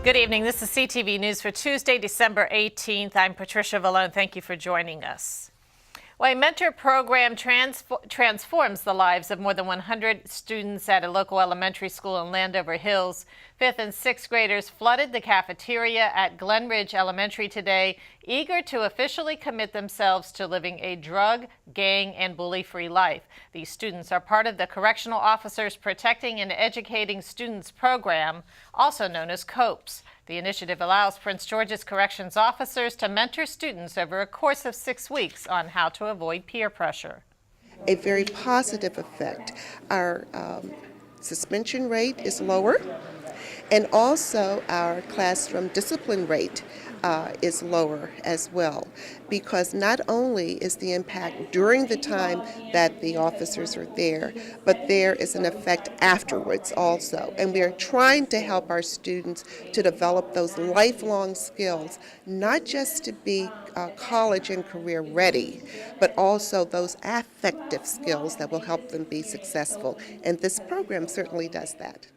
Good evening. This is CTV News for Tuesday, December 18th. I'm Patricia Vallone. Thank you for joining us. Well, a mentor program transforms the lives of more than 100 students at a local elementary school in Landover Hills. 5th and 6th graders flooded the cafeteria at Glen Ridge Elementary today, eager to officially commit themselves to living a drug, gang, and bully-free life. These students are part of the Correctional Officers Protecting and Educating Students program, also known as COPE.S. The initiative allows Prince George's corrections officers to mentor students over a course of 6 weeks on how to avoid peer pressure. A very positive effect. Our suspension rate is lower, and also our classroom discipline rate is lower as well, because not only is the impact during the time that the officers are there, but there is an effect afterwards also. And we are trying to help our students to develop those lifelong skills, not just to be college and career ready, but also those affective skills that will help them be successful. And this program certainly does that.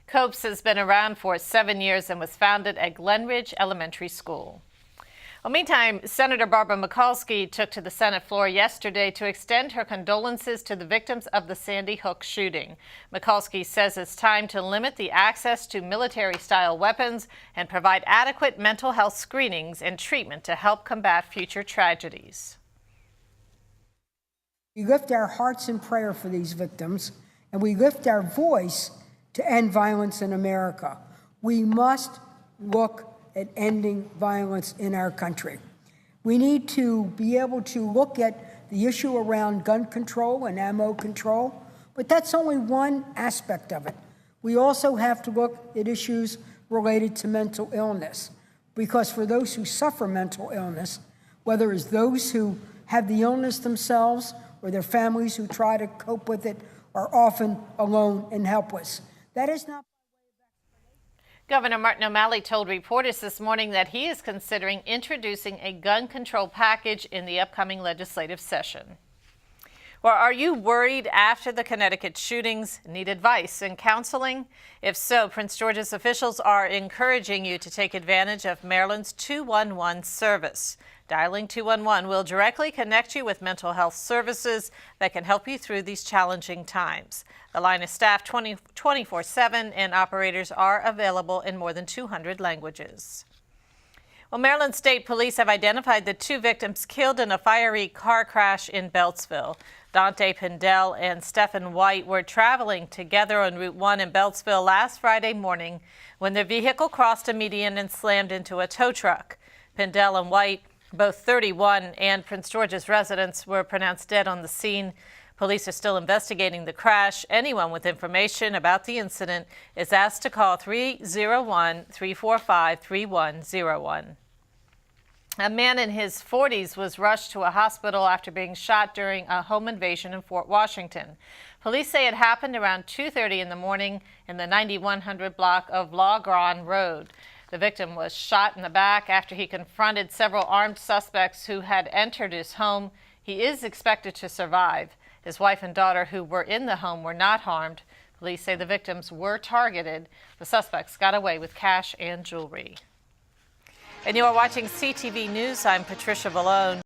COPE.S has been around for 7 years and was founded at Glen Ridge Elementary School. Well, meantime, Senator Barbara Mikulski took to the Senate floor yesterday to extend her condolences to the victims of the Sandy Hook shooting. Mikulski says it's time to limit the access to military-style weapons and provide adequate mental health screenings and treatment to help combat future tragedies. We lift our hearts in prayer for these victims, and we lift our voice to end violence in America. We must look at ending violence in our country. We need to be able to look at the issue around gun control and ammo control, but that's only one aspect of it. We also have to look at issues related to mental illness, because for those who suffer mental illness, whether it's those who have the illness themselves or their families who try to cope with it, are often alone and helpless. That is not. Governor Martin OMalley told reporters this morning that he is considering introducing a gun control package in the upcoming legislative session. Well, are you worried after the Connecticut shootings? Need advice and counseling? If so, Prince George's officials are encouraging you to take advantage of Maryland's 211 service. Dialing 211 will directly connect you with mental health services that can help you through these challenging times. The line is staffed 24/7 and operators are available in more than 200 languages. Well, Maryland State Police have identified the 2 victims killed in a fiery car crash in Beltsville. Dante Pindell and Stephen White were traveling together on Route 1 in Beltsville last Friday morning when their vehicle crossed a median and slammed into a tow truck. Pindell and White, both 31 and Prince George's residents, were pronounced dead on the scene. Police are still investigating the crash. Anyone with information about the incident is asked to call 301-345-3101. A man in his 40s was rushed to a hospital after being shot during a home invasion in Fort Washington. Police say it happened around 2:30 in the morning in the 9100 block of La Grande Road. The victim was shot in the back after he confronted several armed suspects who had entered his home. He is expected to survive. His wife and daughter, who were in the home, were not harmed. Police say the victims were targeted. The suspects got away with cash and jewelry. And you are watching CTV News. I'm Patricia Vallone.